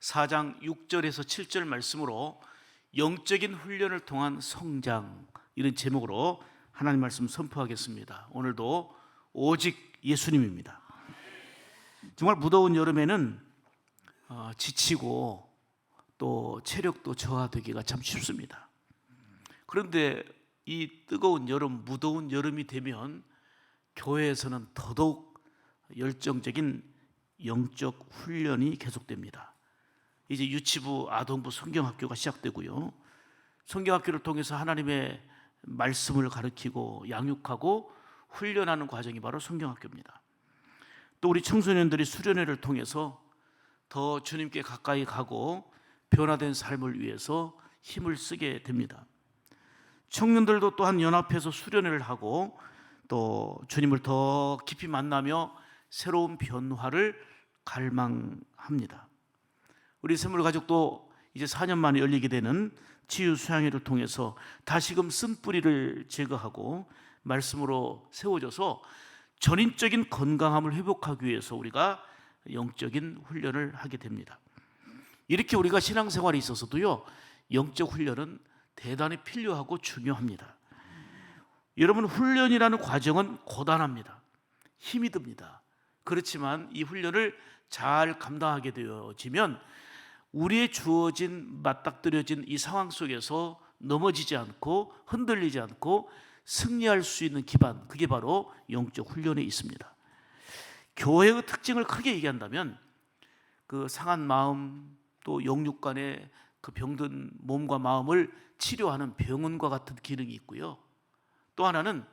4장 6절에서 7절 말씀으로 영적인 훈련을 통한 성장, 이런 제목으로 하나님 말씀 선포하겠습니다. 오늘도 오직 예수님입니다. 정말 무더운 여름에는 지치고 또 체력도 저하되기가 참 쉽습니다. 그런데 이 뜨거운 여름, 무더운 여름이 되면 교회에서는 더더욱 열정적인 영적 훈련이 계속됩니다. 이제 유치부, 아동부, 성경학교가 시작되고요, 성경학교를 통해서 하나님의 말씀을 가르치고 양육하고 훈련하는 과정이 바로 성경학교입니다. 또 우리 청소년들이 수련회를 통해서 더 주님께 가까이 가고 변화된 삶을 위해서 힘을 쓰게 됩니다. 청년들도 또한 연합해서 수련회를 하고 또 주님을 더 깊이 만나며 새로운 변화를 갈망합니다. 우리 샘물가족도 이제 4년 만에 열리게 되는 치유 수양회를 통해서 다시금 쓴뿌리를 제거하고 말씀으로 세워져서 전인적인 건강함을 회복하기 위해서 우리가 영적인 훈련을 하게 됩니다. 이렇게 우리가 신앙생활에 있어서도요, 영적 훈련은 대단히 필요하고 중요합니다. 여러분, 훈련이라는 과정은 고단합니다. 힘이 듭니다. 그렇지만 이 훈련을 잘 감당하게 되어지면 우리의 주어진, 맞닥뜨려진 이 상황 속에서 넘어지지 않고 흔들리지 않고 승리할 수 있는 기반, 그게 바로 영적 훈련에 있습니다. 교회의 특징을 크게 얘기한다면 그 상한 마음, 또 영육 간의 그 병든 몸과 마음을 치료하는 병원과 같은 기능이 있고요, 또 하나는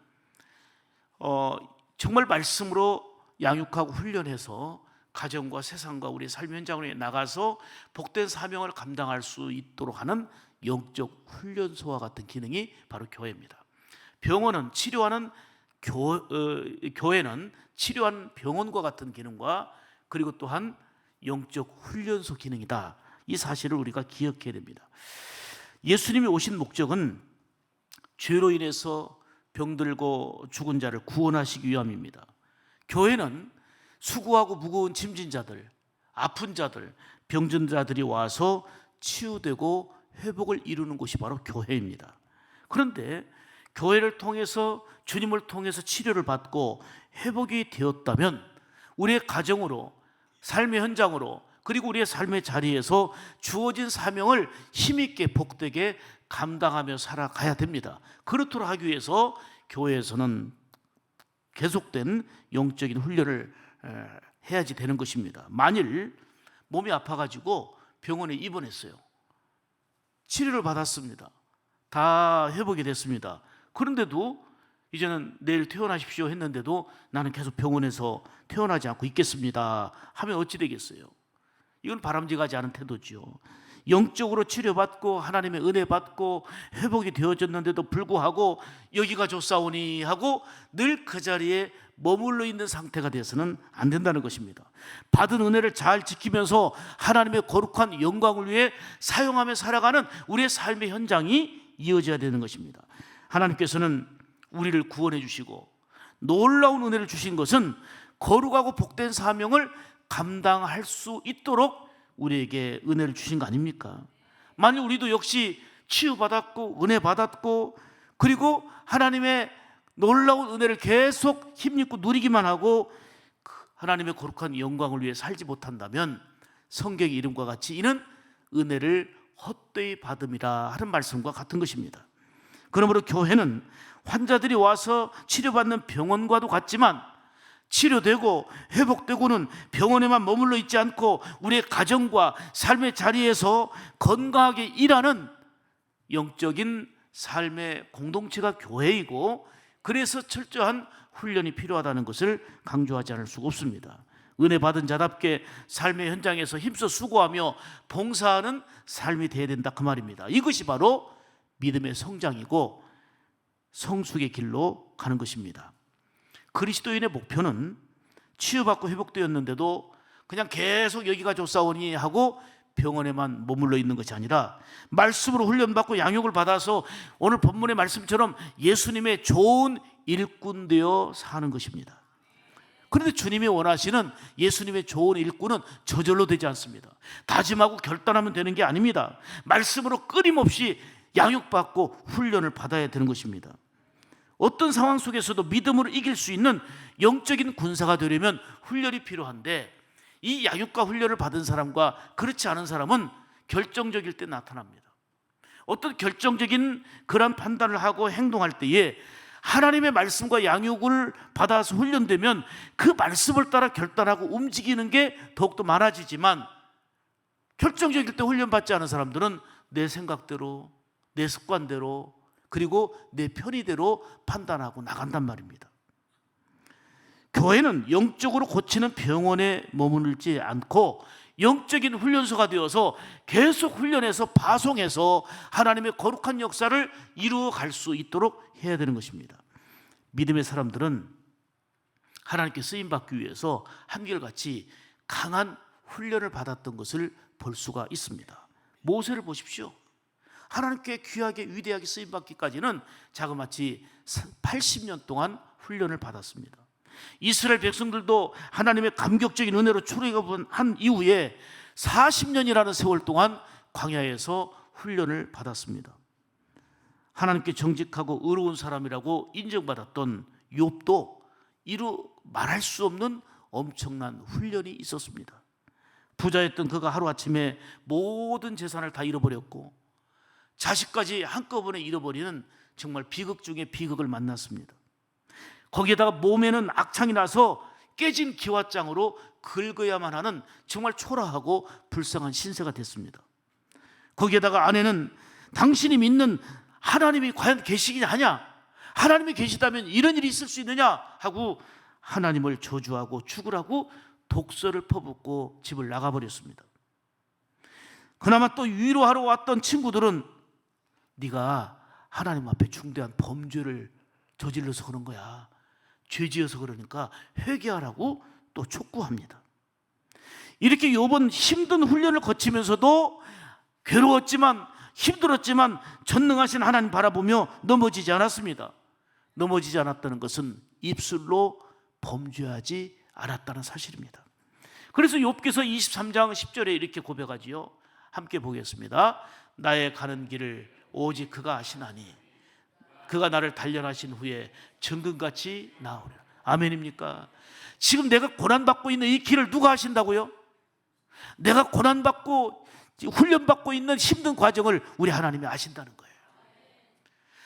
정말 말씀으로 양육하고 훈련해서 가정과 세상과 우리의 삶 현장으로 나가서 복된 사명을 감당할 수 있도록 하는 영적 훈련소와 같은 기능이 바로 교회입니다. 병원은 치료하는 교회는 치료하는 병원과 같은 기능과 그리고 또한 영적 훈련소 기능이다. 이 사실을 우리가 기억해야 됩니다. 예수님이 오신 목적은 죄로 인해서 병들고 죽은 자를 구원하시기 위함입니다. 교회는 수고하고 무거운 짐진 자들, 아픈 자들, 병든 자들이 와서 치유되고 회복을 이루는 곳이 바로 교회입니다. 그런데 교회를 통해서, 주님을 통해서 치료를 받고 회복이 되었다면 우리의 가정으로, 삶의 현장으로, 그리고 우리의 삶의 자리에서 주어진 사명을 힘있게 복되게 감당하며 살아가야 됩니다. 그렇도록 하기 위해서 교회에서는 계속된 영적인 훈련을 해야지 되는 것입니다. 만일 몸이 아파가지고 병원에 입원했어요. 치료를 받았습니다. 다 회복이 됐습니다. 그런데도 이제는 내일 퇴원하십시오 했는데도 나는 계속 병원에서 퇴원하지 않고 있겠습니다 하면 어찌 되겠어요? 이건 바람직하지 않은 태도죠. 영적으로 치료받고 하나님의 은혜 받고 회복이 되어졌는데도 불구하고 여기가 좋사오니 하고 늘 그 자리에 머물러 있는 상태가 돼서는 안 된다는 것입니다. 받은 은혜를 잘 지키면서 하나님의 거룩한 영광을 위해 사용하며 살아가는 우리의 삶의 현장이 이어져야 되는 것입니다. 하나님께서는 우리를 구원해 주시고 놀라운 은혜를 주신 것은 거룩하고 복된 사명을 감당할 수 있도록 우리에게 은혜를 주신 거 아닙니까? 만일 우리도 역시 치유받았고 은혜 받았고 그리고 하나님의 놀라운 은혜를 계속 힘입고 누리기만 하고 하나님의 거룩한 영광을 위해 살지 못한다면 성경의 이름과 같이 이는 은혜를 헛되이 받음이라 하는 말씀과 같은 것입니다. 그러므로 교회는 환자들이 와서 치료받는 병원과도 같지만 치료되고 회복되고는 병원에만 머물러 있지 않고 우리의 가정과 삶의 자리에서 건강하게 일하는 영적인 삶의 공동체가 교회이고, 그래서 철저한 훈련이 필요하다는 것을 강조하지 않을 수가 없습니다. 은혜 받은 자답게 삶의 현장에서 힘써 수고하며 봉사하는 삶이 되어야 된다, 그 말입니다. 이것이 바로 믿음의 성장이고 성숙의 길로 가는 것입니다. 그리스도인의 목표는 치유받고 회복되었는데도 그냥 계속 여기가 좋사오니 하고 병원에만 머물러 있는 것이 아니라 말씀으로 훈련받고 양육을 받아서 오늘 본문의 말씀처럼 예수님의 좋은 일꾼 되어 사는 것입니다. 그런데 주님이 원하시는 예수님의 좋은 일꾼은 저절로 되지 않습니다. 다짐하고 결단하면 되는 게 아닙니다. 말씀으로 끊임없이 양육받고 훈련을 받아야 되는 것입니다. 어떤 상황 속에서도 믿음으로 이길 수 있는 영적인 군사가 되려면 훈련이 필요한데, 이 양육과 훈련을 받은 사람과 그렇지 않은 사람은 결정적일 때 나타납니다. 어떤 결정적인 그런 판단을 하고 행동할 때에 하나님의 말씀과 양육을 받아서 훈련되면 그 말씀을 따라 결단하고 움직이는 게 더욱더 많아지지만, 결정적일 때 훈련받지 않은 사람들은 내 생각대로, 내 습관대로, 그리고 내 편의대로 판단하고 나간단 말입니다. 교회는 영적으로 고치는 병원에 머무르지 않고 영적인 훈련소가 되어서 계속 훈련해서 파송해서 하나님의 거룩한 역사를 이루어갈 수 있도록 해야 되는 것입니다. 믿음의 사람들은 하나님께 쓰임받기 위해서 한결같이 강한 훈련을 받았던 것을 볼 수가 있습니다. 모세를 보십시오. 하나님께 귀하게 위대하게 쓰임받기까지는 자그마치 80년 동안 훈련을 받았습니다. 이스라엘 백성들도 하나님의 감격적인 은혜로 출애굽한 이후에 40년이라는 세월 동안 광야에서 훈련을 받았습니다. 하나님께 정직하고 의로운 사람이라고 인정받았던 욥도 이루 말할 수 없는 엄청난 훈련이 있었습니다. 부자였던 그가 하루아침에 모든 재산을 다 잃어버렸고 자식까지 한꺼번에 잃어버리는 정말 비극 중에 비극을 만났습니다. 거기에다가 몸에는 악창이 나서 깨진 기와장으로 긁어야만 하는 정말 초라하고 불쌍한 신세가 됐습니다. 거기에다가 아내는 당신이 믿는 하나님이 과연 계시느냐, 하나님이 계시다면 이런 일이 있을 수 있느냐 하고 하나님을 저주하고 죽으라고 독서를 퍼붓고 집을 나가버렸습니다. 그나마 또 위로하러 왔던 친구들은 네가 하나님 앞에 중대한 범죄를 저질러서 그런 거야, 죄지어서 그러니까 회개하라고 또 촉구합니다. 이렇게 욥은 힘든 훈련을 거치면서도 괴로웠지만 힘들었지만 전능하신 하나님 바라보며 넘어지지 않았습니다. 넘어지지 않았다는 것은 입술로 범죄하지 않았다는 사실입니다. 그래서 욥기서 23장 10절에 이렇게 고백하지요. 함께 보겠습니다. 나의 가는 길을 오직 그가 아시나니 그가 나를 단련하신 후에 정금같이 나오리라. 아멘입니까? 지금 내가 고난받고 있는 이 길을 누가 하신다고요? 내가 고난받고 훈련받고 있는 힘든 과정을 우리 하나님이 아신다는 거예요.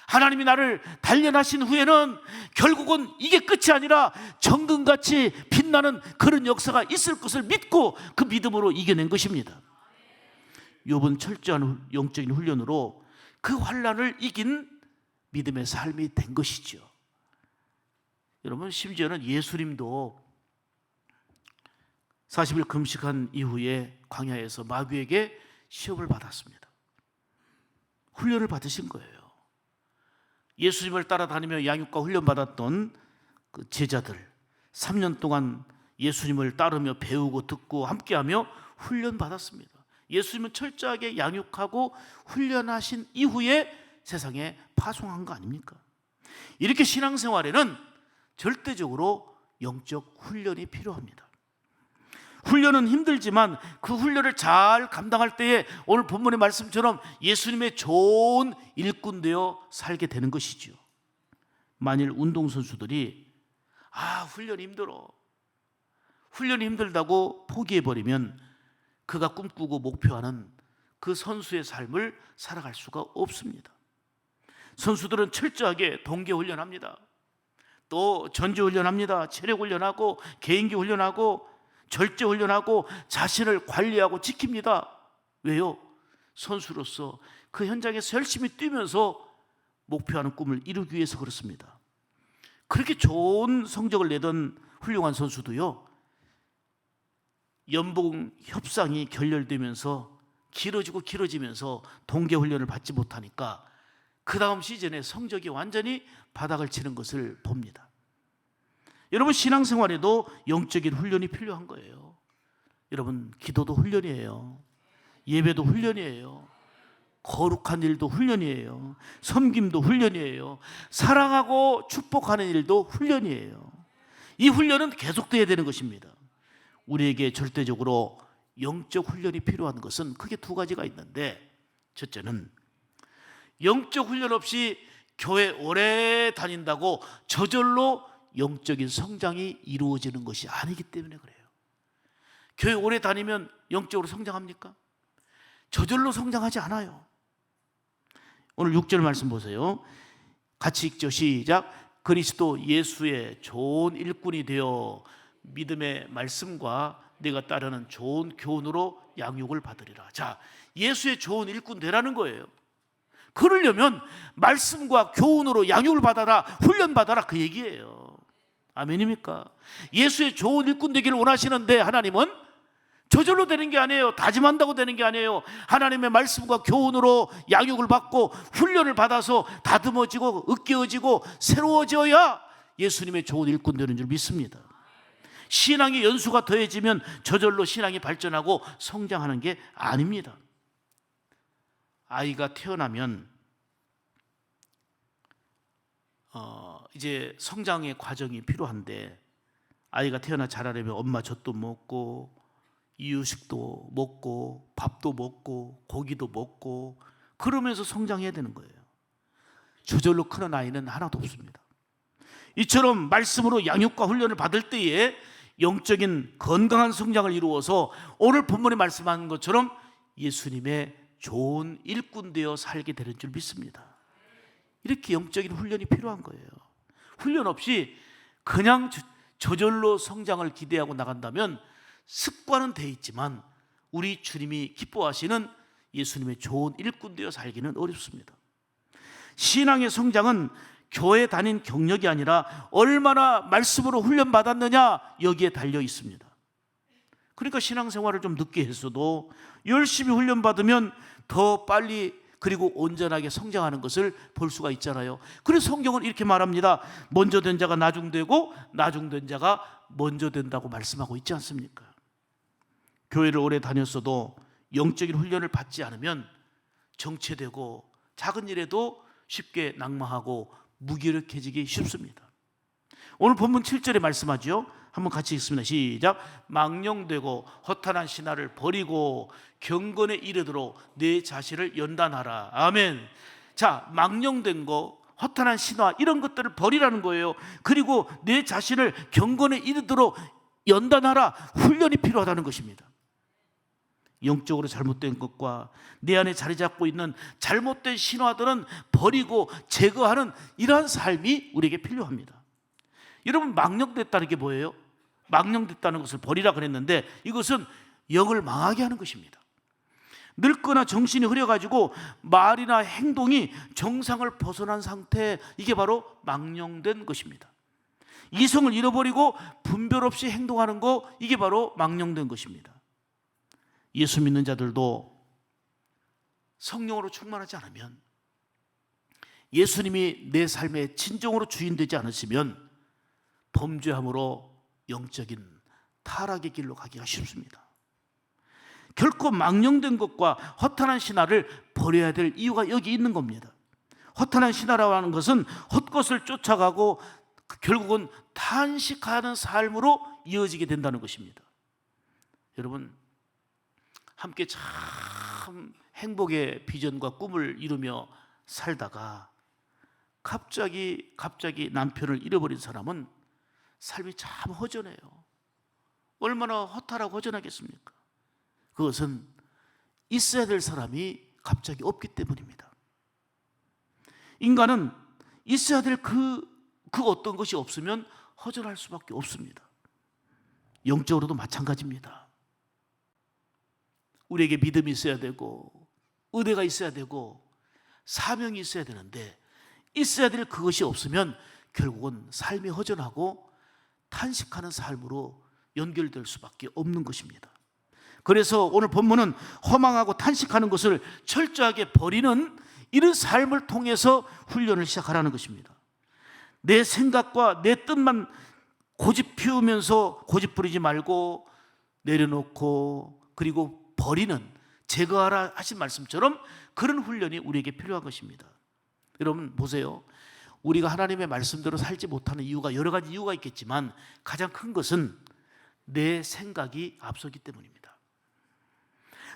하나님이 나를 단련하신 후에는 결국은 이게 끝이 아니라 정금같이 빛나는 그런 역사가 있을 것을 믿고 그 믿음으로 이겨낸 것입니다. 욥은 철저한 영적인 훈련으로 그 환난을 이긴 믿음의 삶이 된 것이죠. 여러분, 심지어는 예수님도 40일 금식한 이후에 광야에서 마귀에게 시험을 받았습니다. 훈련을 받으신 거예요. 예수님을 따라다니며 양육과 훈련받았던 그 제자들 3년 동안 예수님을 따르며 배우고 듣고 함께하며 훈련받았습니다. 예수님은 철저하게 양육하고 훈련하신 이후에 세상에 파송한 거 아닙니까? 이렇게 신앙생활에는 절대적으로 영적 훈련이 필요합니다. 훈련은 힘들지만 그 훈련을 잘 감당할 때에 오늘 본문의 말씀처럼 예수님의 좋은 일꾼 되어 살게 되는 것이죠. 만일 운동선수들이 훈련이 힘들어, 훈련이 힘들다고 포기해버리면 그가 꿈꾸고 목표하는 그 선수의 삶을 살아갈 수가 없습니다. 선수들은 철저하게 동계훈련합니다. 또 전지훈련합니다. 체력훈련하고 개인기훈련하고 절제훈련하고 자신을 관리하고 지킵니다. 왜요? 선수로서 그 현장에서 열심히 뛰면서 목표하는 꿈을 이루기 위해서 그렇습니다. 그렇게 좋은 성적을 내던 훌륭한 선수도요, 연봉 협상이 결렬되면서 길어지면서 동계훈련을 받지 못하니까 그 다음 시즌에 성적이 완전히 바닥을 치는 것을 봅니다. 여러분, 신앙생활에도 영적인 훈련이 필요한 거예요. 여러분, 기도도 훈련이에요. 예배도 훈련이에요. 거룩한 일도 훈련이에요. 섬김도 훈련이에요. 사랑하고 축복하는 일도 훈련이에요. 이 훈련은 계속돼야 되는 것입니다. 우리에게 절대적으로 영적 훈련이 필요한 것은 크게 두 가지가 있는데, 첫째는 영적 훈련 없이 교회 오래 다닌다고 저절로 영적인 성장이 이루어지는 것이 아니기 때문에 그래요. 교회 오래 다니면 영적으로 성장합니까? 저절로 성장하지 않아요. 오늘 6절 말씀 보세요. 같이 읽죠. 시작. 그리스도 예수의 좋은 일꾼이 되어 믿음의 말씀과 내가 따르는 좋은 교훈으로 양육을 받으리라. 자, 예수의 좋은 일꾼 되라는 거예요. 그러려면 말씀과 교훈으로 양육을 받아라, 훈련 받아라, 그 얘기예요. 아멘입니까? 예수의 좋은 일꾼 되기를 원하시는데 하나님은 저절로 되는 게 아니에요. 다짐한다고 되는 게 아니에요. 하나님의 말씀과 교훈으로 양육을 받고 훈련을 받아서 다듬어지고 으깨어지고 새로워져야 예수님의 좋은 일꾼 되는 줄 믿습니다. 신앙의 연수가 더해지면 저절로 신앙이 발전하고 성장하는 게 아닙니다. 아이가 태어나면 이제 성장의 과정이 필요한데, 아이가 태어나 자라려면 엄마 젖도 먹고 이유식도 먹고 밥도 먹고 고기도 먹고 그러면서 성장해야 되는 거예요. 저절로 크는 아이는 하나도 없습니다. 이처럼 말씀으로 양육과 훈련을 받을 때에 영적인 건강한 성장을 이루어서 오늘 본문에 말씀하는 것처럼 예수님의 좋은 일꾼 되어 살게 되는 줄 믿습니다. 이렇게 영적인 훈련이 필요한 거예요. 훈련 없이 그냥 저절로 성장을 기대하고 나간다면 습관은 돼 있지만 우리 주님이 기뻐하시는 예수님의 좋은 일꾼 되어 살기는 어렵습니다. 신앙의 성장은 교회 다닌 경력이 아니라 얼마나 말씀으로 훈련받았느냐, 여기에 달려 있습니다. 그러니까 신앙생활을 좀 늦게 했어도 열심히 훈련받으면 더 빨리 그리고 온전하게 성장하는 것을 볼 수가 있잖아요. 그래서 성경은 이렇게 말합니다. 먼저 된 자가 나중되고 나중된 자가 먼저 된다고 말씀하고 있지 않습니까? 교회를 오래 다녔어도 영적인 훈련을 받지 않으면 정체되고 작은 일에도 쉽게 낙마하고 무기력해지기 쉽습니다. 오늘 본문 7절에 말씀하죠. 한번 같이 읽습니다. 시작. 망령되고 허탄한 신화를 버리고 경건에 이르도록 내 자신을 연단하라. 아멘. 자, 망령된 거, 허탄한 신화, 이런 것들을 버리라는 거예요. 그리고 내 자신을 경건에 이르도록 연단하라. 훈련이 필요하다는 것입니다. 영적으로 잘못된 것과 내 안에 자리 잡고 있는 잘못된 신화들은 버리고 제거하는 이러한 삶이 우리에게 필요합니다. 여러분, 망령됐다는 게 뭐예요? 망령됐다는 것을 버리라 그랬는데 이것은 영을 망하게 하는 것입니다. 늙거나 정신이 흐려가지고 말이나 행동이 정상을 벗어난 상태, 이게 바로 망령된 것입니다. 이성을 잃어버리고 분별 없이 행동하는 거, 이게 바로 망령된 것입니다. 예수 믿는 자들도 성령으로 충만하지 않으면, 예수님이 내 삶의 진정으로 주인 되지 않으시면 범죄함으로 영적인 타락의 길로 가기가 쉽습니다. 결코 망령된 것과 허탄한 신화를 버려야 될 이유가 여기 있는 겁니다. 허탄한 신화라고 하는 것은 헛것을 쫓아가고 결국은 탄식하는 삶으로 이어지게 된다는 것입니다. 여러분, 함께 참 행복의 비전과 꿈을 이루며 살다가 갑자기 남편을 잃어버린 사람은 삶이 참 허전해요. 얼마나 허탈하고 허전하겠습니까? 그것은 있어야 될 사람이 갑자기 없기 때문입니다. 인간은 있어야 될 그 어떤 것이 없으면 허전할 수밖에 없습니다. 영적으로도 마찬가지입니다. 우리에게 믿음이 있어야 되고 은혜가 있어야 되고 사명이 있어야 되는데, 있어야 될 그것이 없으면 결국은 삶이 허전하고 탄식하는 삶으로 연결될 수밖에 없는 것입니다. 그래서 오늘 본문은 허망하고 탄식하는 것을 철저하게 버리는 이런 삶을 통해서 훈련을 시작하라는 것입니다. 내 생각과 내 뜻만 고집 피우면서 고집 부리지 말고 내려놓고 그리고 버리는, 제거하라 하신 말씀처럼 그런 훈련이 우리에게 필요한 것입니다. 여러분 보세요. 우리가 하나님의 말씀대로 살지 못하는 이유가 여러 가지 이유가 있겠지만 가장 큰 것은 내 생각이 앞서기 때문입니다.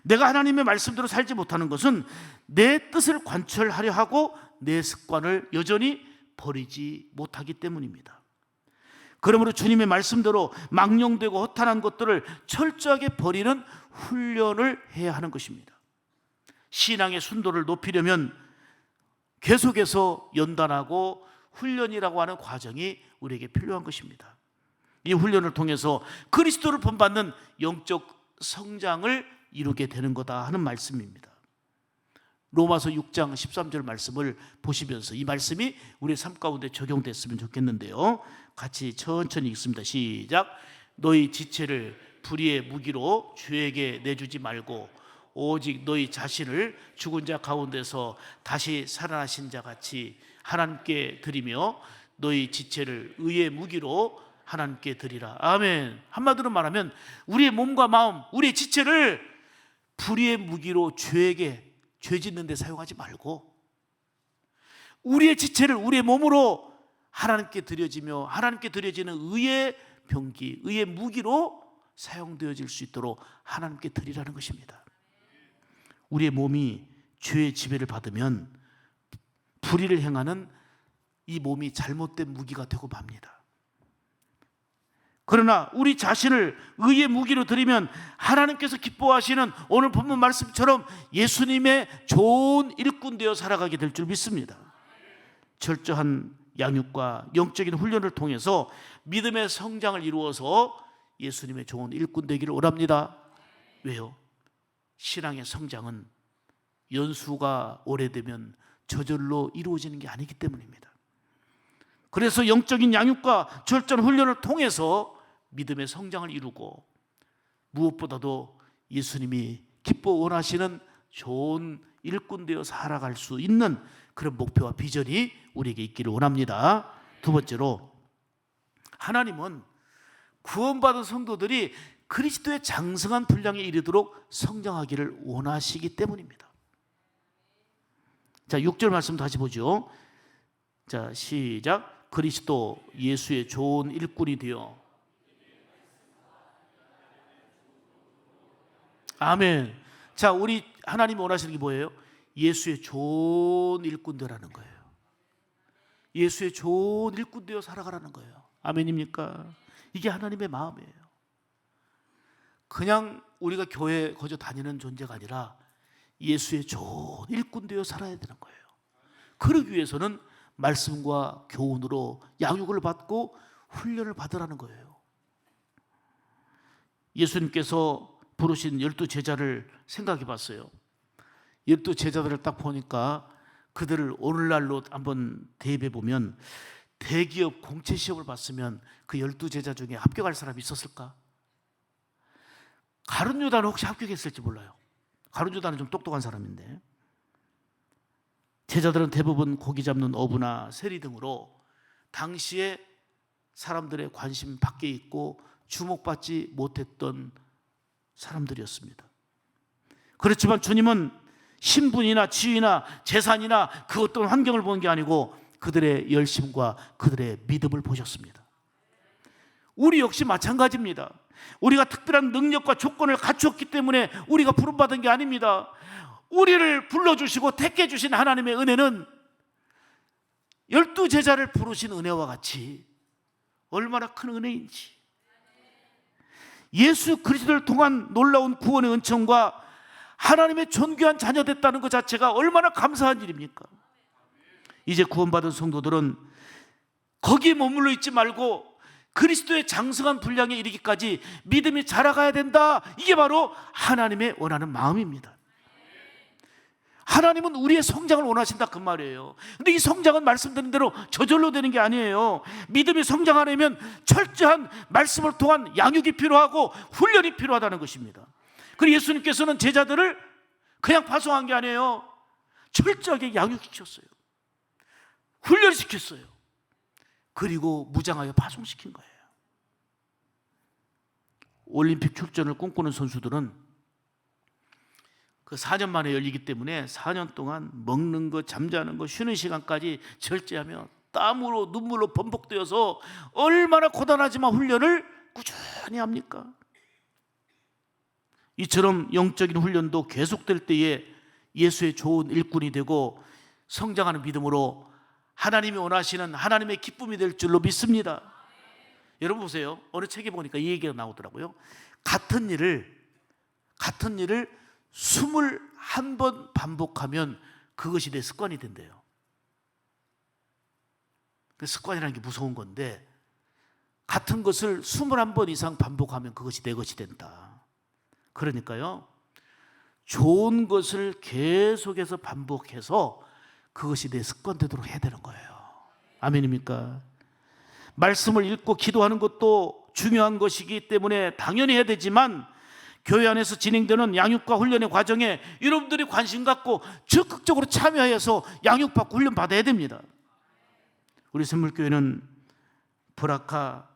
내가 하나님의 말씀대로 살지 못하는 것은 내 뜻을 관철하려 하고 내 습관을 여전히 버리지 못하기 때문입니다. 그러므로 주님의 말씀대로 망령되고 허탄한 것들을 철저하게 버리는 훈련을 해야 하는 것입니다. 신앙의 순도를 높이려면 계속해서 연단하고 훈련이라고 하는 과정이 우리에게 필요한 것입니다. 이 훈련을 통해서 그리스도를 본받는 영적 성장을 이루게 되는 거다 하는 말씀입니다. 로마서 6장 13절 말씀을 보시면서 이 말씀이 우리의 삶 가운데 적용됐으면 좋겠는데요, 같이 천천히 읽습니다. 시작. 너희 지체를 불의의 무기로 주에게 내주지 말고 오직 너희 자신을 죽은 자 가운데서 다시 살아나신 자 같이 하나님께 드리며 너희 지체를 의의 무기로 하나님께 드리라. 아멘. 한마디로 말하면 우리의 몸과 마음, 우리의 지체를 불의의 무기로 죄에게 죄 짓는 데 사용하지 말고 우리의 지체를 우리의 몸으로 하나님께 드려지며 하나님께 드려지는 의의 병기, 의의 무기로 사용되어질 수 있도록 하나님께 드리라는 것입니다. 우리의 몸이 죄의 지배를 받으면 불의를 행하는 이 몸이 잘못된 무기가 되고 맙니다. 그러나 우리 자신을 의의 무기로 드리면 하나님께서 기뻐하시는 오늘 본문 말씀처럼 예수님의 좋은 일꾼 되어 살아가게 될 줄 믿습니다. 철저한 양육과 영적인 훈련을 통해서 믿음의 성장을 이루어서 예수님의 좋은 일꾼 되기를 원합니다. 왜요? 신앙의 성장은 연수가 오래되면 저절로 이루어지는 게 아니기 때문입니다. 그래서 영적인 양육과 철저한 훈련을 통해서 믿음의 성장을 이루고 무엇보다도 예수님이 기뻐 원하시는 좋은 일꾼 되어 살아갈 수 있는 그런 목표와 비전이 우리에게 있기를 원합니다. 두 번째로, 하나님은 구원받은 성도들이 그리스도의 장성한 분량에 이르도록 성장하기를 원하시기 때문입니다. 자, 6절 말씀 다시 보죠. 자, 시작. 그리스도 예수의 좋은 일꾼이 되어. 아멘. 자, 우리 하나님이 원하시는 게 뭐예요? 예수의 좋은 일꾼 되라는 거예요. 예수의 좋은 일꾼 되어 살아가라는 거예요. 아멘입니까? 이게 하나님의 마음이에요. 그냥 우리가 교회에 거저 다니는 존재가 아니라 예수의 좋은 일꾼 되어 살아야 되는 거예요. 그러기 위해서는 말씀과 교훈으로 양육을 받고 훈련을 받으라는 거예요. 예수님께서 부르신 12제자를 생각해 봤어요. 12제자들을 딱 보니까 그들을 오늘날로 한번 대입해 보면 대기업 공채 시험을 봤으면 그 12제자 중에 합격할 사람이 있었을까? 가룟 유다는 혹시 합격했을지 몰라요. 가룟 유다는 좀 똑똑한 사람인데, 제자들은 대부분 고기 잡는 어부나 세리 등으로 당시에 사람들의 관심 밖에 있고 주목받지 못했던 사람들이었습니다. 그렇지만 주님은 신분이나 지위나 재산이나 그 어떤 환경을 보는 게 아니고 그들의 열심과 그들의 믿음을 보셨습니다. 우리 역시 마찬가지입니다. 우리가 특별한 능력과 조건을 갖추었기 때문에 우리가 부름받은 게 아닙니다. 우리를 불러주시고 택해 주신 하나님의 은혜는 12제자를 부르신 은혜와 같이 얼마나 큰 은혜인지, 예수 그리스도를 통한 놀라운 구원의 은총과 하나님의 존귀한 자녀 됐다는 것 자체가 얼마나 감사한 일입니까? 이제 구원받은 성도들은 거기에 머물러 있지 말고 그리스도의 장성한 분량에 이르기까지 믿음이 자라가야 된다. 이게 바로 하나님의 원하는 마음입니다. 하나님은 우리의 성장을 원하신다 그 말이에요. 근데 이 성장은 말씀드린 대로 저절로 되는 게 아니에요. 믿음이 성장하려면 철저한 말씀을 통한 양육이 필요하고 훈련이 필요하다는 것입니다. 그리고 예수님께서는 제자들을 그냥 파송한 게 아니에요. 철저하게 양육시켰어요. 훈련시켰어요. 그리고 무장하여 파송시킨 거예요. 올림픽 출전을 꿈꾸는 선수들은 그 4년 만에 열리기 때문에 4년 동안 먹는 거, 잠자는 거, 쉬는 시간까지 절제하며 땀으로 눈물로 번복되어서 얼마나 고단하지만 훈련을 꾸준히 합니까? 이처럼 영적인 훈련도 계속될 때에 예수의 좋은 일꾼이 되고 성장하는 믿음으로 하나님이 원하시는 하나님의 기쁨이 될 줄로 믿습니다. 여러분 보세요. 어느 책에 보니까 이 얘기가 나오더라고요. 같은 일을 21번 반복하면 그것이 내 습관이 된대요. 그 습관이라는 게 무서운 건데, 같은 것을 21번 이상 반복하면 그것이 내 것이 된다. 그러니까요, 좋은 것을 계속해서 반복해서 그것이 내 습관 되도록 해야 되는 거예요. 아멘입니까? 말씀을 읽고 기도하는 것도 중요한 것이기 때문에 당연히 해야 되지만, 교회 안에서 진행되는 양육과 훈련의 과정에 여러분들이 관심 갖고 적극적으로 참여해서 양육받고 훈련 받아야 됩니다. 우리 샘물교회는 브라카,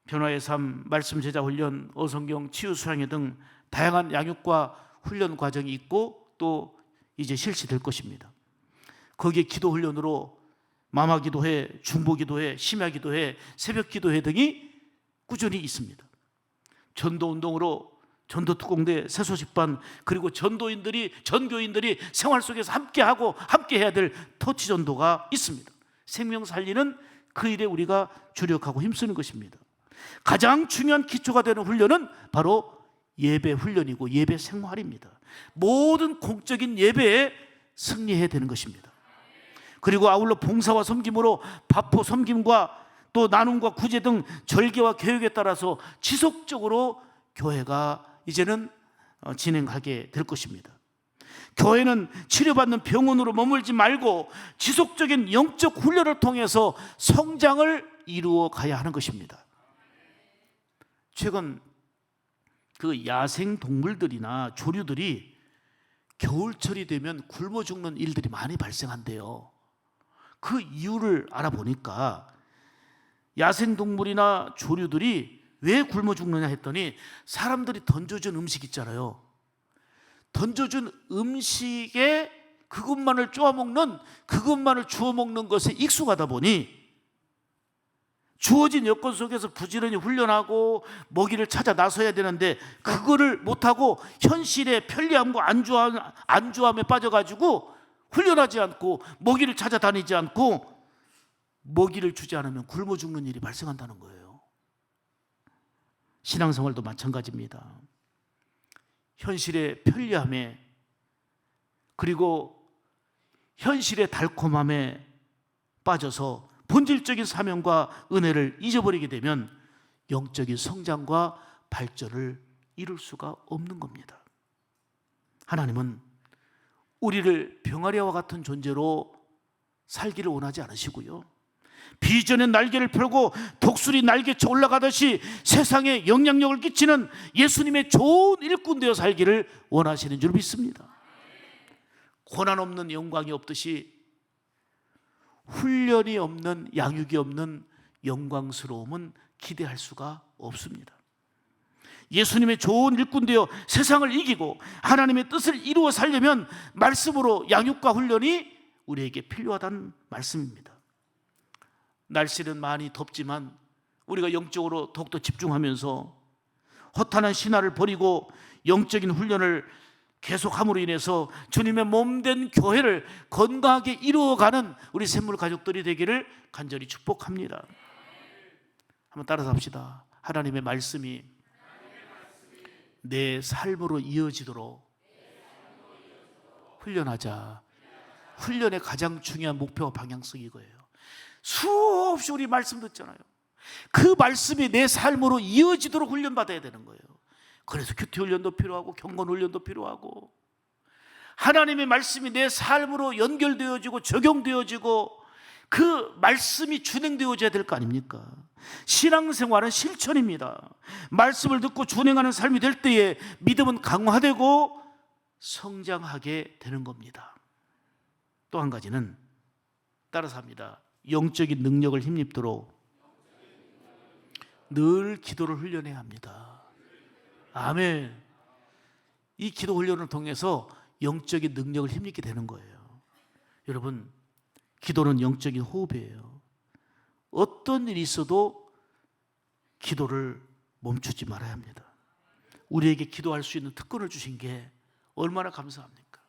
변화의 삶, 말씀 제자 훈련, 어성경, 치유 수양회 등 다양한 양육과 훈련 과정이 있고 또 이제 실시될 것입니다. 거기에 기도 훈련으로 마마 기도회, 중보 기도회, 심야 기도회, 새벽 기도회 등이 꾸준히 있습니다. 전도 운동으로 전도 특공대, 새소식반, 그리고 전교인들이 생활 속에서 함께하고 함께 해야 될 터치 전도가 있습니다. 생명 살리는 그 일에 우리가 주력하고 힘쓰는 것입니다. 가장 중요한 기초가 되는 훈련은 바로 예배 훈련이고 예배 생활입니다. 모든 공적인 예배에 승리해야 되는 것입니다. 그리고 아울러 봉사와 섬김으로 바포 섬김과 또 나눔과 구제 등 절개와 교육에 따라서 지속적으로 교회가 이제는 진행하게 될 것입니다. 교회는 치료받는 병원으로 머물지 말고 지속적인 영적 훈련을 통해서 성장을 이루어 가야 하는 것입니다. 최근 그 야생 동물들이나 조류들이 겨울철이 되면 굶어 죽는 일들이 많이 발생한대요. 그 이유를 알아보니까 야생 동물이나 조류들이 왜 굶어 죽느냐 했더니, 사람들이 던져준 음식 있잖아요. 던져준 음식에 그것만을 주워 먹는 것에 익숙하다 보니 주어진 여건 속에서 부지런히 훈련하고 먹이를 찾아 나서야 되는데 그거를 못하고 현실의 편리함과 안주함에 빠져가지고 훈련하지 않고 먹이를 찾아다니지 않고 먹이를 주지 않으면 굶어 죽는 일이 발생한다는 거예요. 신앙생활도 마찬가지입니다. 현실의 편리함에 그리고 현실의 달콤함에 빠져서 본질적인 사명과 은혜를 잊어버리게 되면 영적인 성장과 발전을 이룰 수가 없는 겁니다. 하나님은 우리를 병아리와 같은 존재로 살기를 원하지 않으시고요, 비전의 날개를 펴고 독수리 날개쳐 올라가듯이 세상에 영향력을 끼치는 예수님의 좋은 일꾼 되어 살기를 원하시는 줄 믿습니다. 고난 없는 영광이 없듯이 훈련이 없는, 양육이 없는 영광스러움은 기대할 수가 없습니다. 예수님의 좋은 일꾼 되어 세상을 이기고 하나님의 뜻을 이루어 살려면 말씀으로 양육과 훈련이 우리에게 필요하다는 말씀입니다. 날씨는 많이 덥지만 우리가 영적으로 더욱더 집중하면서 허탄한 신화를 버리고 영적인 훈련을 계속함으로 인해서 주님의 몸된 교회를 건강하게 이루어가는 우리 샘물 가족들이 되기를 간절히 축복합니다. 한번 따라서 합시다. 하나님의 말씀이 내 삶으로 이어지도록 훈련하자. 훈련의 가장 중요한 목표와 방향성이 이거예요. 수없이 우리 말씀 듣잖아요. 그 말씀이 내 삶으로 이어지도록 훈련받아야 되는 거예요. 그래서 큐티 훈련도 필요하고 경건 훈련도 필요하고, 하나님의 말씀이 내 삶으로 연결되어지고 적용되어지고 그 말씀이 준행되어져야 될 거 아닙니까? 신앙생활은 실천입니다. 말씀을 듣고 준행하는 삶이 될 때에 믿음은 강화되고 성장하게 되는 겁니다. 또 한 가지는 따라서 합니다. 영적인 능력을 힘입도록 늘 기도를 훈련해야 합니다. 아멘. 이 기도 훈련을 통해서 영적인 능력을 힘입게 되는 거예요. 여러분, 기도는 영적인 호흡이에요. 어떤 일이 있어도 기도를 멈추지 말아야 합니다. 우리에게 기도할 수 있는 특권을 주신 게 얼마나 감사합니까?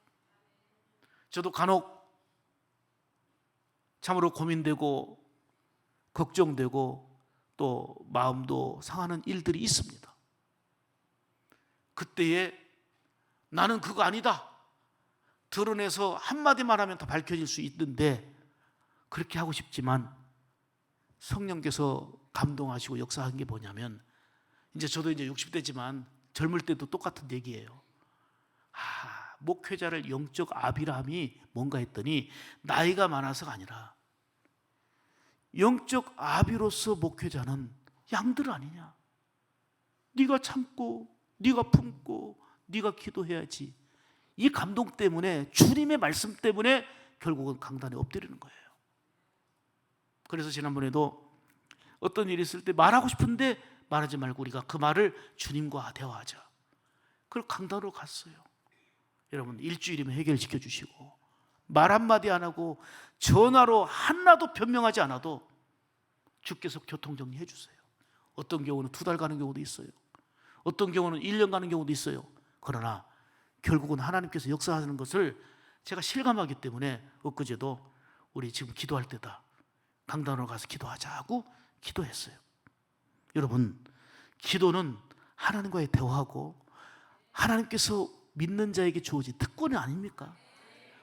저도 간혹 참으로 고민되고 걱정되고 또 마음도 상하는 일들이 있습니다. 그때에 나는 그거 아니다 드러내서 한마디만 하면 다 밝혀질 수 있는데 그렇게 하고 싶지만 성령께서 감동하시고 역사한 게 뭐냐면, 이제 저도 이제 60대지만 젊을 때도 똑같은 얘기예요. 목회자를 영적 아비람이 뭔가 했더니 나이가 많아서가 아니라 영적 아비로서 목회자는 양들 아니냐. 네가 참고 네가 품고 네가 기도해야지. 이 감동 때문에, 주님의 말씀 때문에 결국은 강단에 엎드리는 거예요. 그래서 지난번에도 어떤 일이 있을 때 말하고 싶은데 말하지 말고 우리가 그 말을 주님과 대화하자. 그걸 강단으로 갔어요. 여러분, 일주일이면 해결시켜 주시고, 말 한마디 안 하고 전화로 하나도 변명하지 않아도 주께서 교통정리해 주세요. 어떤 경우는 2달 가는 경우도 있어요. 어떤 경우는 1년 가는 경우도 있어요. 그러나 결국은 하나님께서 역사하는 것을 제가 실감하기 때문에 엊그제도 우리 지금 기도할 때다, 강단으로 가서 기도하자 하고 기도했어요. 여러분, 기도는 하나님과의 대화하고 하나님께서 믿는 자에게 주어진 특권이 아닙니까?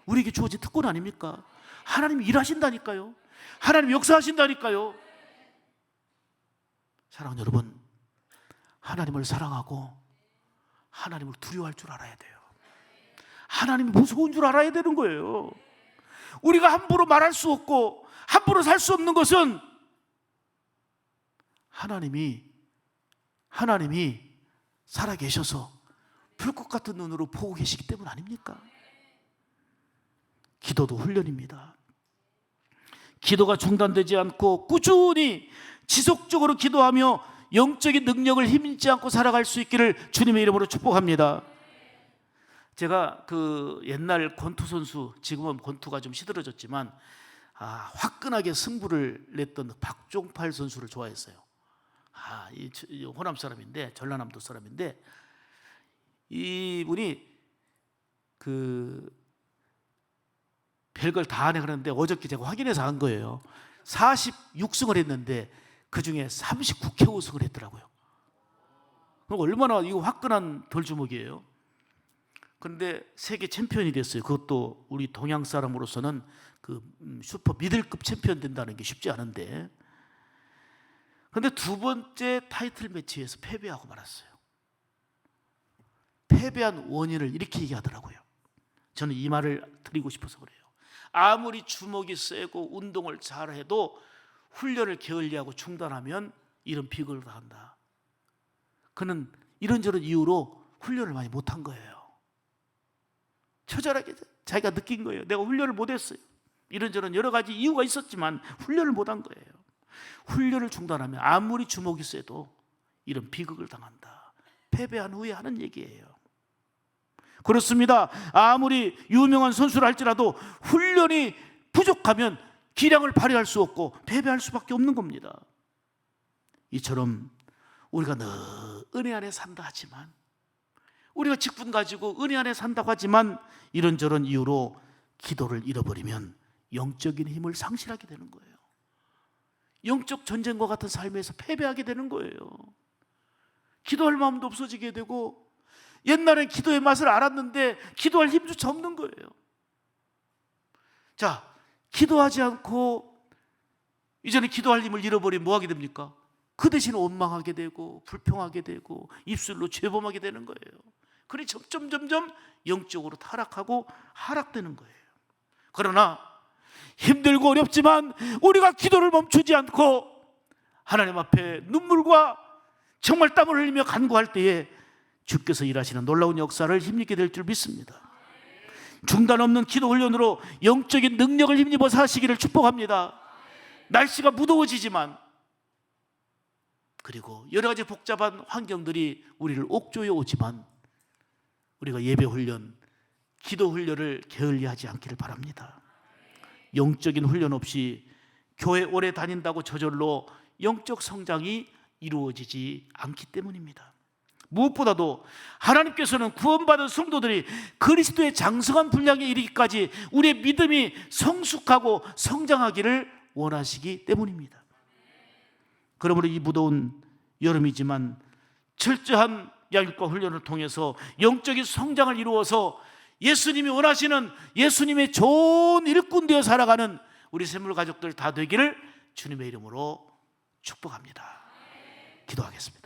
우리에게 주어진 특권 아닙니까? 하나님이 일하신다니까요. 하나님이 역사하신다니까요. 사랑하는 여러분, 하나님을 사랑하고 하나님을 두려워할 줄 알아야 돼요. 하나님이 무서운 줄 알아야 되는 거예요. 우리가 함부로 말할 수 없고 함부로 살 수 없는 것은 하나님이 살아계셔서 불꽃 같은 눈으로 보고 계시기 때문 아닙니까? 기도도 훈련입니다. 기도가 중단되지 않고 꾸준히 지속적으로 기도하며 영적인 능력을 힘입지 않고 살아갈 수 있기를 주님의 이름으로 축복합니다. 제가 그 옛날 권투 선수, 지금은 권투가 좀 시들어졌지만 화끈하게 승부를 냈던 박종팔 선수를 좋아했어요. 이 호남 사람인데, 전라남도 사람인데, 이분이 그 별걸 다 하네. 그러는데 어저께 제가 확인해서 한 거예요. 46승을 했는데 그 중에 39KO 승을 했더라고요. 얼마나 이거 화끈한 돌주먹이에요. 그런데 세계 챔피언이 됐어요. 그것도 우리 동양 사람으로서는 그 슈퍼 미들급 챔피언 된다는 게 쉽지 않은데, 그런데 2번째 타이틀 매치에서 패배하고 말았어요. 패배한 원인을 이렇게 얘기하더라고요. 저는 이 말을 드리고 싶어서 그래요. 아무리 주먹이 세고 운동을 잘해도 훈련을 게을리하고 중단하면 이런 비극을 당한다. 그는 이런저런 이유로 훈련을 많이 못한 거예요. 처절하게 자기가 느낀 거예요. 내가 훈련을 못했어요. 이런저런 여러 가지 이유가 있었지만 훈련을 못한 거예요. 훈련을 중단하면 아무리 주먹이 세도 이런 비극을 당한다. 패배한 후에 하는 얘기예요. 그렇습니다. 아무리 유명한 선수를 할지라도 훈련이 부족하면 기량을 발휘할 수 없고 패배할 수밖에 없는 겁니다. 이처럼 우리가 늘 은혜 안에 산다 하지만, 우리가 직분 가지고 은혜 안에 산다고 하지만 이런저런 이유로 기도를 잃어버리면 영적인 힘을 상실하게 되는 거예요. 영적 전쟁과 같은 삶에서 패배하게 되는 거예요. 기도할 마음도 없어지게 되고, 옛날엔 기도의 맛을 알았는데 기도할 힘조차 없는 거예요. 자, 기도하지 않고 이제는 기도할 힘을 잃어버리면 뭐 하게 됩니까? 그 대신 원망하게 되고 불평하게 되고 입술로 죄범하게 되는 거예요. 그러니 점점 영적으로 타락하고 하락되는 거예요. 그러나 힘들고 어렵지만 우리가 기도를 멈추지 않고 하나님 앞에 눈물과 정말 땀을 흘리며 간구할 때에 주께서 일하시는 놀라운 역사를 힘입게 될 줄 믿습니다. 중단 없는 기도 훈련으로 영적인 능력을 힘입어 사시기를 축복합니다. 날씨가 무더워지지만, 그리고 여러 가지 복잡한 환경들이 우리를 옥조에 오지만 우리가 예배 훈련, 기도 훈련을 게을리하지 않기를 바랍니다. 영적인 훈련 없이 교회 오래 다닌다고 저절로 영적 성장이 이루어지지 않기 때문입니다. 무엇보다도 하나님께서는 구원받은 성도들이 그리스도의 장성한 분량에 이르기까지 우리의 믿음이 성숙하고 성장하기를 원하시기 때문입니다. 그러므로 이 무더운 여름이지만 철저한 양육과 훈련을 통해서 영적인 성장을 이루어서 예수님이 원하시는 예수님의 좋은 일꾼 되어 살아가는 우리 샘물 가족들 다 되기를 주님의 이름으로 축복합니다. 기도하겠습니다.